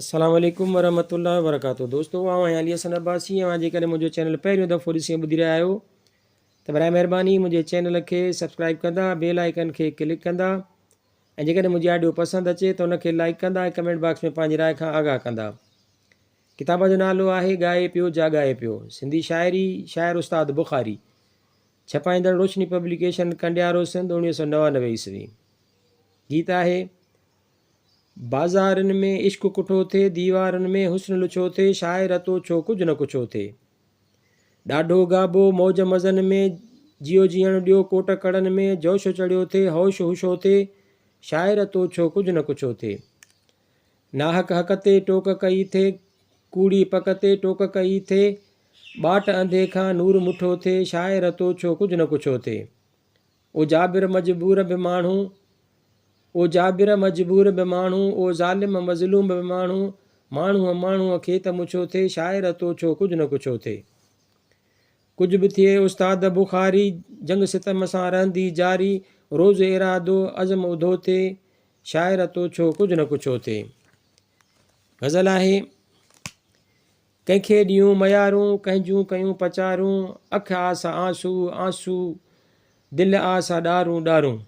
अस्सलाम वालेकुम वरहमतुल्लाहि वबरकातुहू। दोस्तों आऊं अली हसन अब्बासी ऐं जेकॾहिं मुंहिंजो चैनल पहिरियों दफ़ो ॾिसी ॿुधी रहिया आहियो त बराए महिरबानी मुंहिंजे चैनल खे सब्सक्राइब कंदा, बेल आइकन खे क्लिक कंदा ऐं जेकॾहिं मुंहिंजी ऑडियो पसंदि अचे त उनखे लाइक कंदा ऐं कमेंट बॉक्स में पंहिंजी राय खां आगाह कंदा। किताब जो नालो आहे ॻाए पियो जाॻाए पियो, सिंधी शाइरी, शाइर उस्ताद बुखारी, छपाईंदड़ रोशनी पब्लिकेशन, कंडियारो सिंध, 1999 ईस्वी। गीत आहे बाज़ारनि में इश्क कुठो थिए, दीवारनि में हुस्न लुछो थिए, शाइर तो छो कुझु न कुझो थिए। ॾाढो गाबो मौज मज़नि में, जियो जीअण ॾियो कोट कड़नि में, जोश चढ़ियो थिए, होश हुशो थिए, शाइर तो छो कुझु न कुझो थिए। नाहक हक़ ते टोक कई थिए, कूड़ी पक ते टोक कई थिए, बाट अंधे खां नूर मुठो थिए, शाइर तो छो कुझु न कुझो थिए। ओ जाबिर मजबूर बि माण्हू, ओ जाबिर मजबूर बि माण्हू, ओ ज़ालिम मज़लूम बि माण्हू, माण्हूअ माण्हूअ खे त मुछो थिए, शाइर तो छो कुझु न कुझो थिए। कुझु बि थिए उस्ताद बुखारी, जंग सितम सां रहंदी जारी, रोज़ इरादो अज़म उधो थिए, शाइर तो छो कुझु न कुझो थिए। गज़ल आहे कंहिंखे ॾियूं मयारूं, कंहिंजूं कयूं पचारूं, अख आसा आंसू आंसू, दिलि आसा ॾारूं ॾारूं।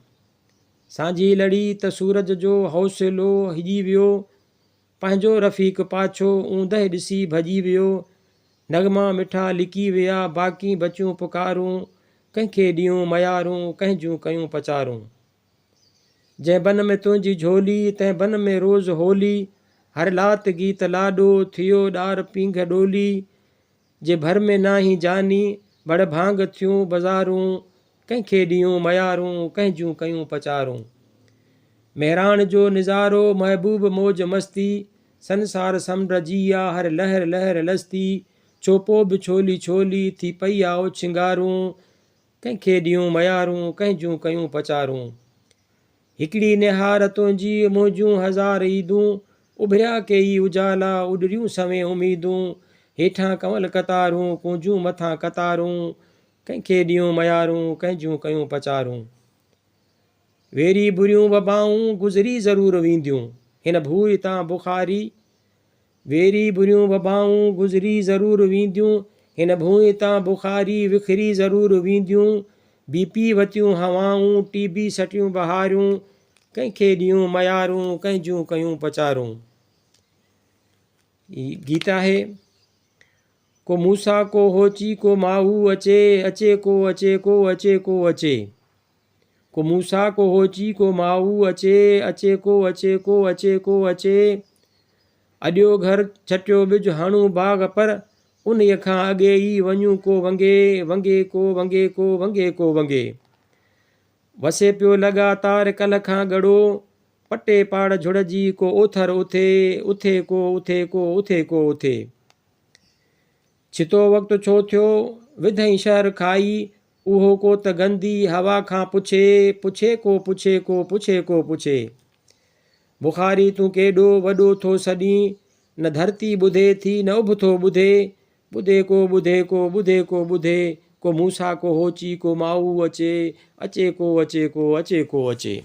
सांझी लड़ी त सूरज जो हौसलो हिजी वियो, पंहिंजो रफ़ीक पाछो ऊंदहि ॾिसी भॼी वियो, नगमा मिठा लिकी विया बाक़ी बचियूं पुकारूं, कंहिंखे ॾियूं मयारूं, कंहिंजूं कयूं पचारूं। जंहिं बन में तुंहिंजी झोली, तंहिं बन में रोज़ होली, हर लात गीत लाॾो थियो ॾार पींघ डोली, जे भर में नाही जानी, बड़ भांग थियूं बाज़ारूं, कंहिंखे ॾियूं मयारूं, कंहिंजूं कयूं पचारूं। मेहरान जो निज़ारो महबूब मौज मस्ती, संसार समुंड जिया हर लहर लहर लस्ती, चोपो बि छोली छोली थी पई आओ छिंगारूं, कंहिंखे ॾियूं मयारूं, कंहिंजूं कयूं पचारूं। हिकिड़ी निहार तुंहिंजी मुंहिंजूं हज़ार ईदूं, उभरिया कई उजाला उॾरियूं सवें उमीदूं, हेठां कंवल कतारूं कुंजूं मथां कतारूं, कंहिंखे ॾियूं मयारूं, कंहिंजूं कयूं पचारूं। वेरी बुरियूं वबाऊं गुज़री ज़रूरु वेंदियूं, हिन भूई तां बुखारी, वेरी बुरियूं वबाऊं गुज़री ज़रूरु वेंदियूं, हिन भूई तां बुखारी विखरी ज़रूरु वेंदियूं, बीपी वतियूं हवाऊं टीबी सटियूं बहारियूं, कंहिंखे ॾियूं मयारूं, कंहिंजूं कयूं पचारूं। गीत आहे को मूसा को होची को माहू अचे, अचे को अचे को अचे को अचे, को मूसा को होची को माहू अचे, अचे को अचे को अचे को अचे, अॼो घर छटियो बिज हणूं बाग़ पर, उन खां अॻे ई वञूं को वंगे, वंगे को वंगे को वंगे को वंगे। वसे पियो लॻातार कल्ह खां गड़ो, पटे पाड़ झुड़जी को ओथर उथे, उथे को उथे को उथे को उथे। छितो वक़्तु छो थियो विधई शहर खाई, उहो को त गंदी हवा खां पुछे, पुछे को पुछे को पुछे को पुछे। बुखारी तूं केॾो वॾो थो सॾीं, न धरती ॿुधे थी न उभिथो ॿुधे, ॿुधे को ॿुधे को ॿुधे को ॿुधे, को मूसा को होची को माहू अचे, अचे को अचे को अचे को अचे।